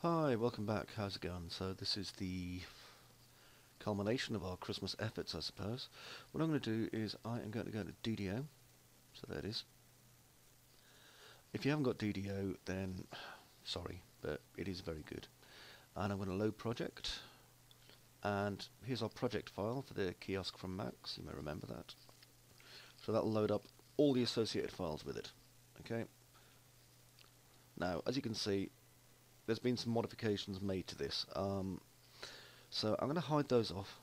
Hi, welcome back. How's it going? So this is the culmination of our Christmas efforts, I suppose. What I'm going to do is I am going to go to DDO. So there it is. If you haven't got DDO, then sorry, but it is very good. And I'm going to load project. And here's our project file for the Kiosk from Max. You may remember that. So that'll load up all the associated files with it. Okay. Now, as you can see, there's been some modifications made to this. So I'm going to hide those off.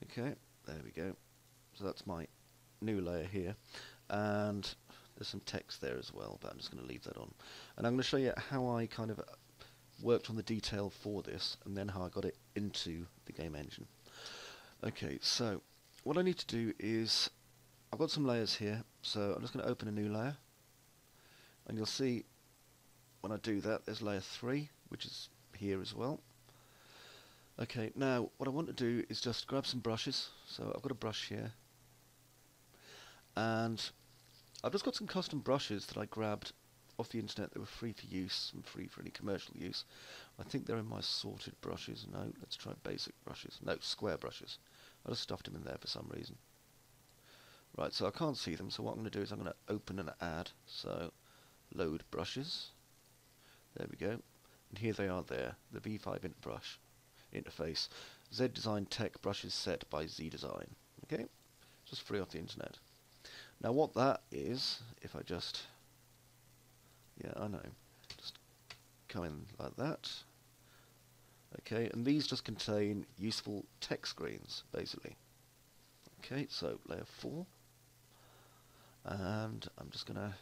Okay, there we go. So that's my new layer here. And there's some text there as well, but I'm just going to leave that on. And I'm going to show you how I kind of worked on the detail for this, and then how I got it into the game engine. Okay, so what I need to do is, I've got some layers here, so I'm just going to open a new layer. And you'll see when I do that, there's layer 3, which is here as well. Okay, now what I want to do is just grab some brushes. So I've got a brush here. And I've just got some custom brushes that I grabbed off the internet that were free for use and free for any commercial use. I think they're in my sorted brushes. No, let's try basic brushes. No, square brushes. I just stuffed them in there for some reason. Right, so I can't see them, so what I'm going to do is I'm going to open and add. So load brushes. There we go. And here they are there, the V5 brush interface. Z Design Tech brushes set by Z Design. Okay? Just free off the internet. Now what that is, if I just, yeah, I know, just come in like that. Okay, and these just contain useful text screens, basically. Okay, so layer 4. And I'm just going to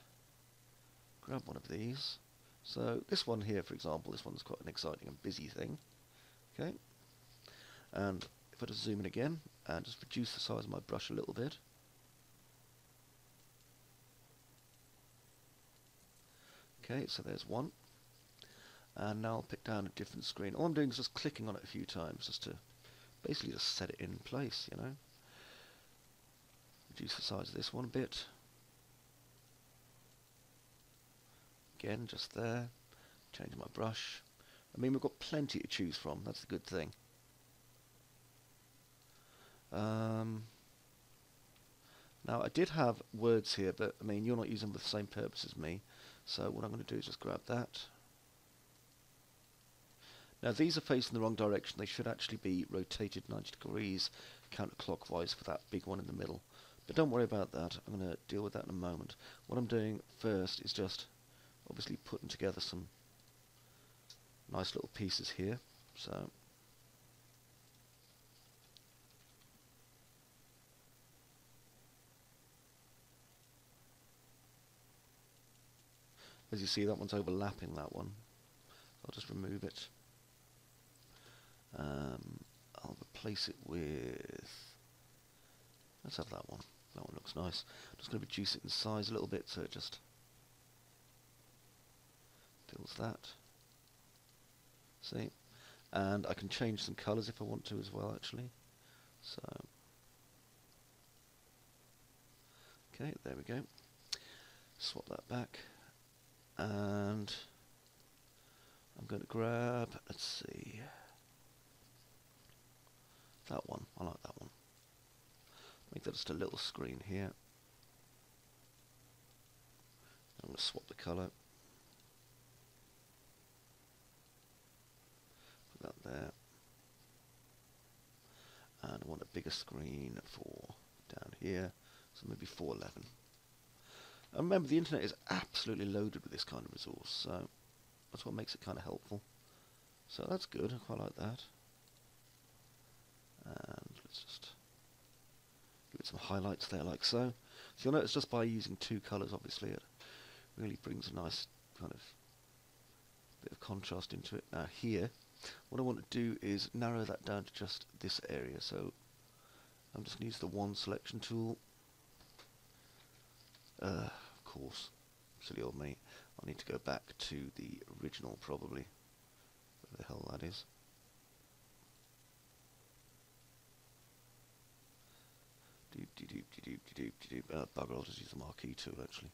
grab one of these. So this one here, for example, this one's quite an exciting and busy thing. Okay, and if I just zoom in again and just reduce the size of my brush a little bit. Okay, so there's one. And now I'll pick down a different screen. All I'm doing is just clicking on it a few times just to basically just set it in place, you know. Reduce the size of this one a bit. Again, just there. Change my brush. I mean, we've got plenty to choose from. That's the good thing. Now, I did have words here, but I mean, you're not using them for the same purpose as me. So what I'm going to do is just grab that. Now, these are facing the wrong direction. They should actually be rotated 90 degrees counterclockwise for that big one in the middle. But don't worry about that. I'm going to deal with that in a moment. What I'm doing first is just obviously putting together some nice little pieces here. So as you see, that one's overlapping that one. I'll just remove it. I'll replace it with, let's have that one. That one looks nice. I'm just going to reduce it in size a little bit so it just fills that. See? And I can change some colours if I want to as well, actually. So, okay, there we go. Swap that back. And I'm going to grab, let's see, that one. I like that one. Make that just a little screen here. I'm going to swap the colour. Put that there. And I want a bigger screen for down here. So maybe 411. And remember, the internet is absolutely loaded with this kind of resource, so that's what makes it kind of helpful. So that's good. I quite like that. And let's just give it some highlights there, like so. So you'll notice just by using two colours, obviously, it really brings a nice kind of bit of contrast into it. Now here, what I want to do is narrow that down to just this area. So I'm just going to use the one selection tool. Of course, silly old me. I need to go back to the original, probably. Where the hell that is. Bugger, I'll just use the marquee tool, actually.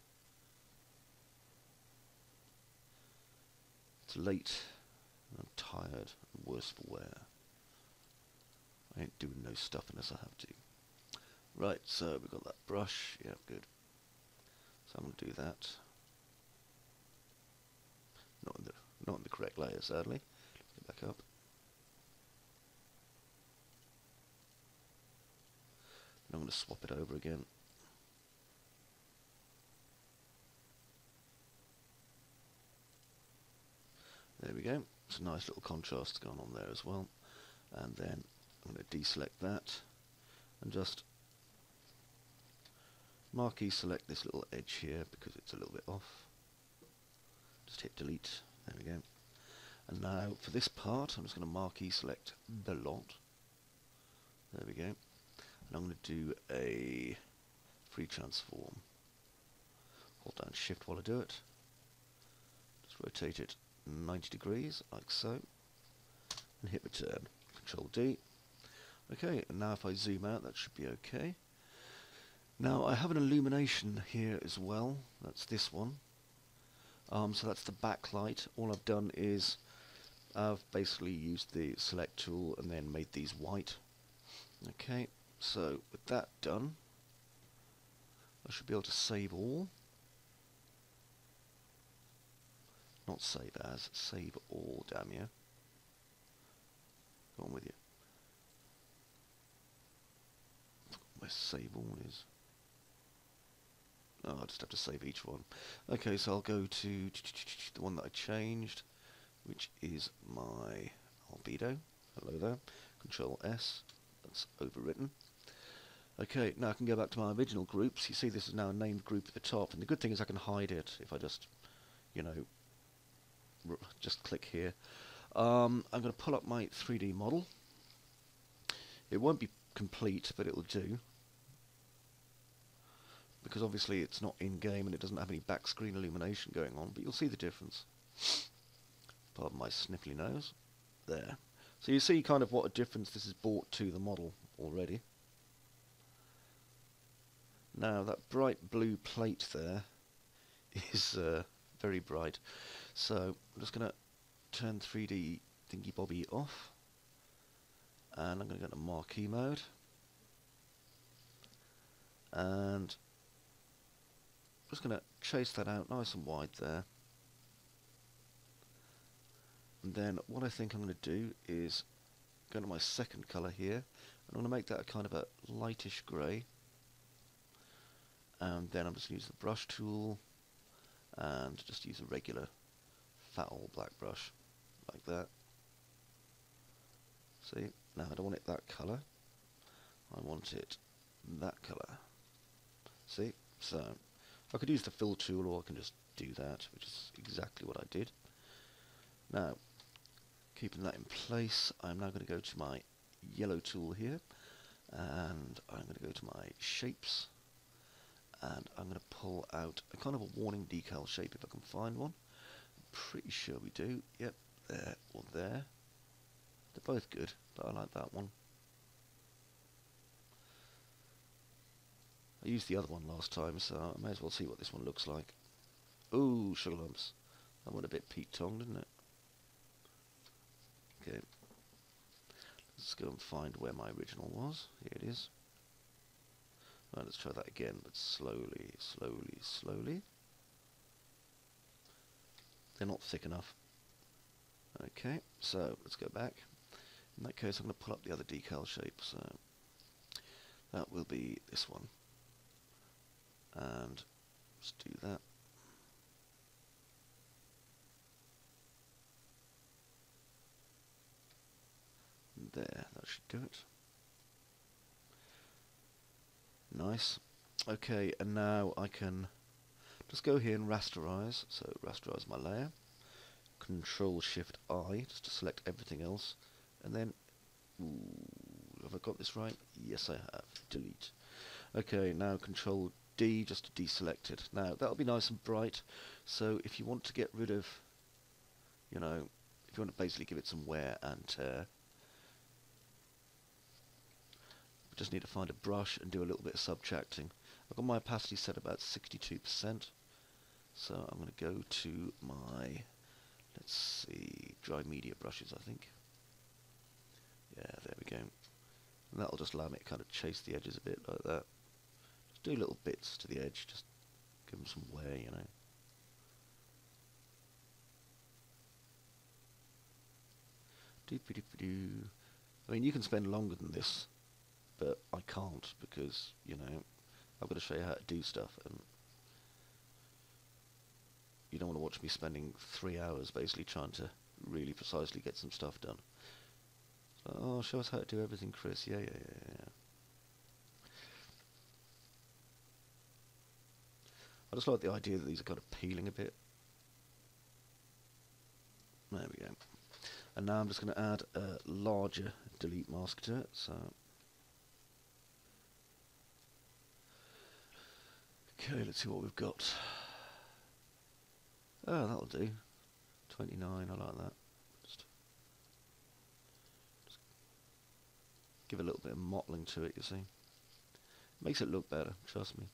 It's late, and I'm tired, and worse for wear. I ain't doing no stuff unless I have to. Right, so we've got that brush. Yeah, good. So I'm going to do that. Not in the correct layer, sadly. Get back up. And I'm going to swap it over again. There we go. It's a nice little contrast going on there as well. And then I'm going to deselect that and just marquee select this little edge here because it's a little bit off. Just hit delete. There we go. And now for this part, I'm just going to marquee select the lot. There we go. And I'm going to do a free transform. Hold down shift while I do it. Just rotate it 90 degrees, like so. And hit return. Control D. Okay, and now if I zoom out, that should be okay. Now I have an illumination here as well. That's this one. So that's the backlight. All I've done is I've basically used the select tool and then made these white. Okay, so with that done, I should be able to save all. Not save as, save all, damn you. Go on with you. Where save all is. Oh, I'll just have to save each one. Okay, so I'll go to the one that I changed, which is my albedo. Hello there. Control S. That's overwritten. Okay, now I can go back to my original groups. You see this is now a named group at the top, and the good thing is I can hide it if I just, you know, just click here. I'm going to pull up my 3D model. It won't be complete, but it will do. Because obviously it's not in-game and it doesn't have any back screen illumination going on, but you'll see the difference. Pardon my sniffly nose. There. So you see kind of what a difference this has brought to the model already. Now that bright blue plate there is very bright. So I'm just going to turn 3D thingy bobby off. And I'm going to go to marquee mode. And just going to chase that out nice and wide there. And then what I think I'm going to do is go to my second colour here. I'm going to make that a kind of a lightish grey. And then I'm just going to use the brush tool and just use a regular fat old black brush like that. See, now I don't want it that colour. I want it that colour. See, so I could use the fill tool or I can just do that, which is exactly what I did. Now, keeping that in place, I'm now going to go to my yellow tool here, and I'm going to go to my shapes, and I'm going to pull out a kind of a warning decal shape if I can find one. I'm pretty sure we do. Yep, there or there. They're both good, but I like that one. I used the other one last time, so I may as well see what this one looks like. Ooh, sugar lumps. That went a bit Pete-Tong, didn't it? Okay. Let's go and find where my original was. Here it is. Right, let's try that again, but slowly, slowly, slowly. They're not thick enough. Okay, so let's go back. In that case, I'm going to pull up the other decal shape, so that will be this one. And let's do that. There, that should do it. Nice. Okay, and now I can just go here and rasterize. So rasterize my layer. Control Shift I just to select everything else. And then, ooh, have I got this right? Yes, I have. Delete. Okay, now Control D just to deselect it. Now, that'll be nice and bright. So if you want to get rid of, you know, if you want to basically give it some wear and tear, we just need to find a brush and do a little bit of subtracting. I've got my opacity set about 62%. So I'm going to go to my Let's see, dry media brushes, I think. Yeah, there we go. And that'll just allow me to kind of chase the edges a bit like that. Just do little bits to the edge, just give them some wear, you know. Doop-a-doop-a-doo. I mean, you can spend longer than this, but I can't because, you know, I've got to show you how to do stuff, and you don't want to watch me spending 3 hours basically trying to really precisely get some stuff done. So, oh, show us how to do everything, Chris. Yeah. I just like the idea that these are kind of peeling a bit. There we go. And now I'm just going to add a larger delete mask to it. So, okay, let's see what we've got. Oh, that'll do. 29, I like that. Just give a little bit of mottling to it, you see. Makes it look better, trust me.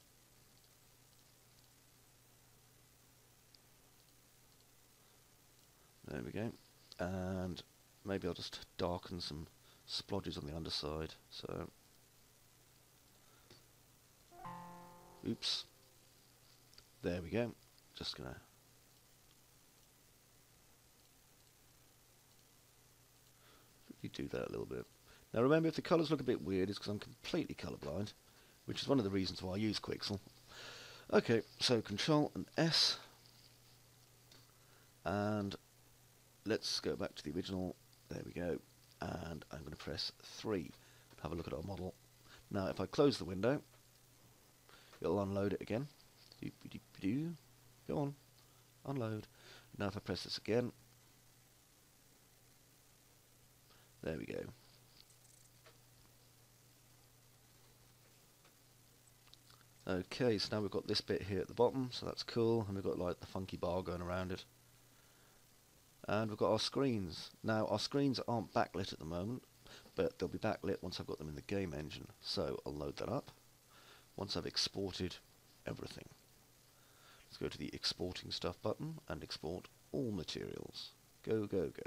There we go. And maybe I'll just darken some splodges on the underside. So, oops. There we go. Just gonna do that a little bit. Now remember, if the colours look a bit weird, it's because I'm completely colourblind, which is one of the reasons why I use Quixel. Okay, so Control and S, and let's go back to the original. There we go. And I'm going to press 3. Have a look at our model. Now, if I close the window, it'll unload it again. Go on, unload. Now, if I press this again, there we go. Okay, so now we've got this bit here at the bottom, so that's cool, and we've got like the funky bar going around it. And we've got our screens. Now, our screens aren't backlit at the moment, but they'll be backlit once I've got them in the game engine. So I'll load that up once I've exported everything. Let's go to the exporting stuff button and export all materials. Go, go, go.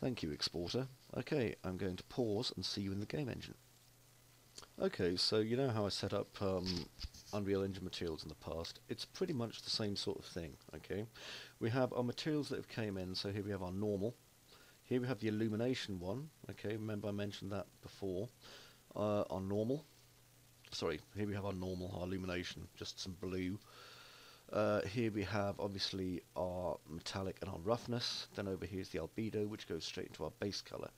Thank you, exporter. Okay, I'm going to pause and see you in the game engine. Okay, so you know how I set up Unreal Engine materials in the past. It's pretty much the same sort of thing, okay? We have our materials that have came in, so here we have our normal. Here we have the illumination one, okay? Remember I mentioned that before. Our normal. Sorry, here we have our normal, our illumination, just some blue. Here we have obviously our metallic and our roughness. Then over here is the albedo, which goes straight into our base color.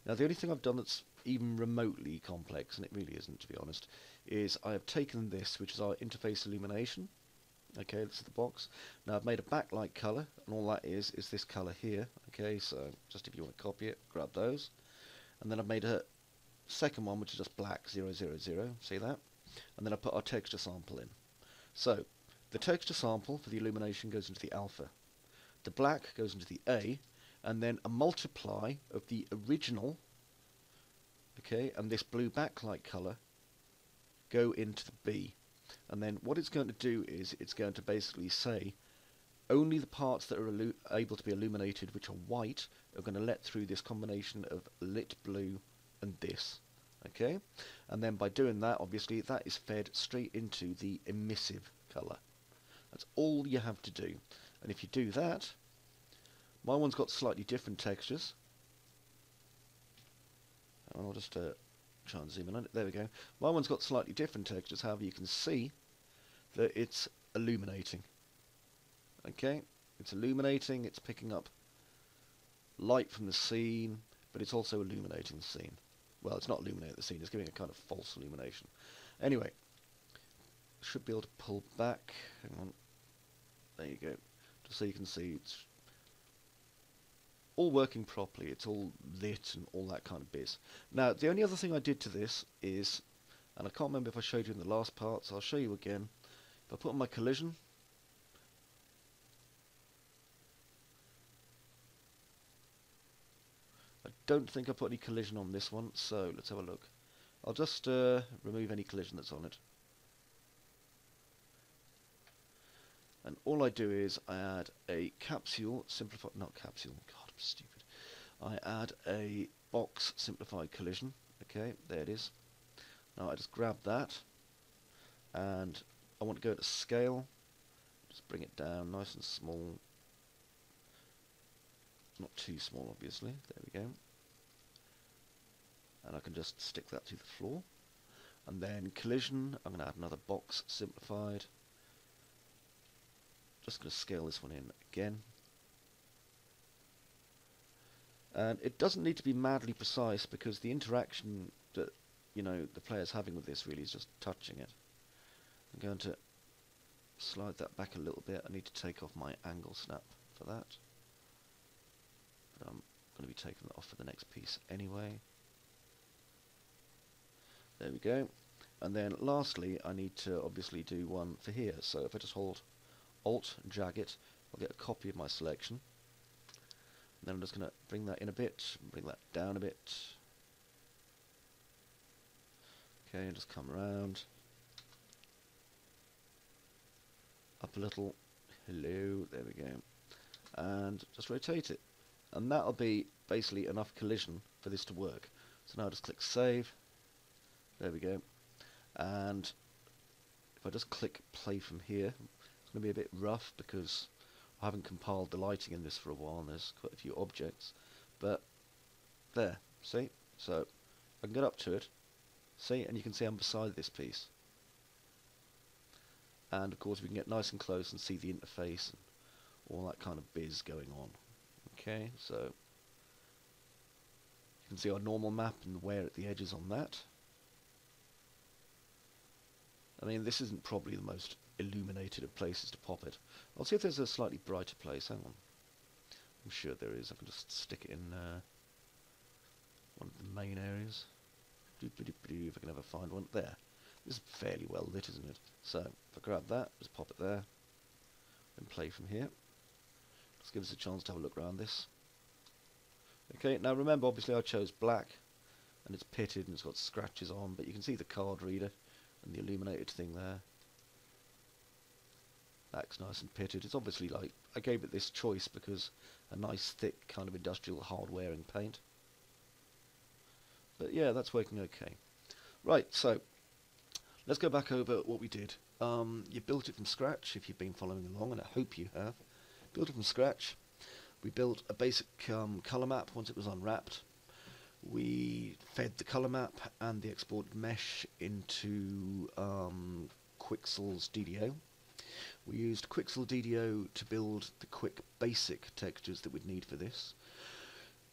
Now the only thing I've done that's even remotely complex, and it really isn't to be honest, is I have taken this, which is our interface illumination. Okay, this is the box. Now I've made a backlight color, and all that is this color here. Okay, so just if you want to copy it, grab those. And then I've made a second one, which is just black 000. See that? And then I put our texture sample in. So the texture sample for the illumination goes into the alpha. The black goes into the A, and then a multiply of the original, okay, and this blue backlight color go into the B. And then what it's going to do is it's going to basically say only the parts that are able to be illuminated, which are white, are going to let through this combination of lit blue and this. Okay, and then by doing that, obviously that is fed straight into the emissive color. That's all you have to do. And if you do that, my one's got slightly different textures. And I'll just try and zoom in on it. There we go. My one's got slightly different textures. However, you can see that it's illuminating. Okay, it's illuminating. It's picking up light from the scene, but it's also illuminating the scene. Well, it's not illuminating the scene. It's giving a kind of false illumination. Anyway, should be able to pull back. Hang on. There you go. Just so you can see it's all working properly. It's all lit and all that kind of biz. Now, the only other thing I did to this is, and I can't remember if I showed you in the last part, so I'll show you again. If I put on my collision, I don't think I put any collision on this one, so let's have a look. I'll just remove any collision that's on it. And all I do is I add a capsule, simplified, not capsule, God, I'm stupid. I add a box simplified collision. Okay, there it is. Now I just grab that, and I want to go to scale. Just bring it down nice and small. Not too small, obviously. There we go. And I can just stick that to the floor. And then collision, I'm going to add another box simplified. Just going to scale this one in again. And it doesn't need to be madly precise, because the interaction that the player's having with this really is just touching it. I'm going to slide that back a little bit. I need to take off my angle snap for that. But I'm going to be taking that off for the next piece anyway. There we go. And then lastly, I need to obviously do one for here. So if I just hold Alt and drag it, I'll get a copy of my selection. And then I'm just going to bring that in a bit, bring that down a bit. Okay, and just come around. Up a little. Hello, there we go. And just rotate it. And that'll be basically enough collision for this to work. So now just click Save. There we go. And if I just click play from here, it's going to be a bit rough because I haven't compiled the lighting in this for a while and there's quite a few objects. But there, see? So I can get up to it, see, and you can see I'm beside this piece. And of course we can get nice and close and see the interface and all that kind of biz going on. Okay, so you can see our normal map and the wear at the edges on that. I mean, this isn't probably the most illuminated of places to pop it. I'll see if there's a slightly brighter place. Hang on. I'm sure there is. I can just stick it in one of the main areas. If I can ever find one. There. This is fairly well lit, isn't it? So, if I grab that, just pop it there. Then play from here. Just give us a chance to have a look around this. Okay, now remember, obviously I chose black. And it's pitted and it's got scratches on. But you can see the card reader and the illuminated thing there. That's nice and pitted. It's obviously like, I gave it this choice because a nice thick kind of industrial hard wearing paint. But yeah, that's working okay. Right, so let's go back over what we did. You built it from scratch if you've been following along, and I hope you have. Built it from scratch. We built a basic colour map once it was unwrapped. We fed the colour map and the exported mesh into Quixel's DDO. We used Quixel DDO to build the quick basic textures that we'd need for this.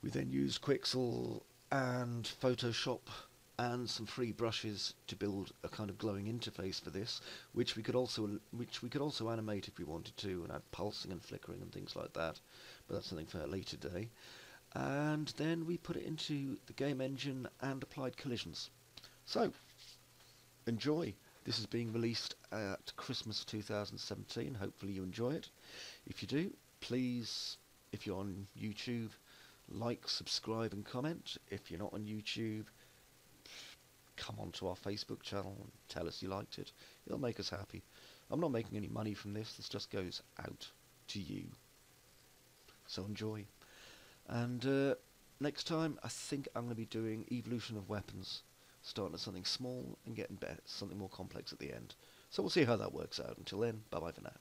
We then used Quixel and Photoshop and some free brushes to build a kind of glowing interface for this, which we could also animate if we wanted to, and add pulsing and flickering and things like that. But that's something for a later day. And then we put it into the game engine and applied collisions. So, enjoy. This is being released at Christmas 2017. Hopefully you enjoy it. If you do, please, if you're on YouTube, like, subscribe and comment. If you're not on YouTube, come onto our Facebook channel and tell us you liked it. It'll make us happy. I'm not making any money from this. This just goes out to you. So enjoy. And next time, I think I'm going to be doing evolution of weapons, starting at something small and getting better, something more complex at the end. So we'll see how that works out. Until then, bye-bye for now.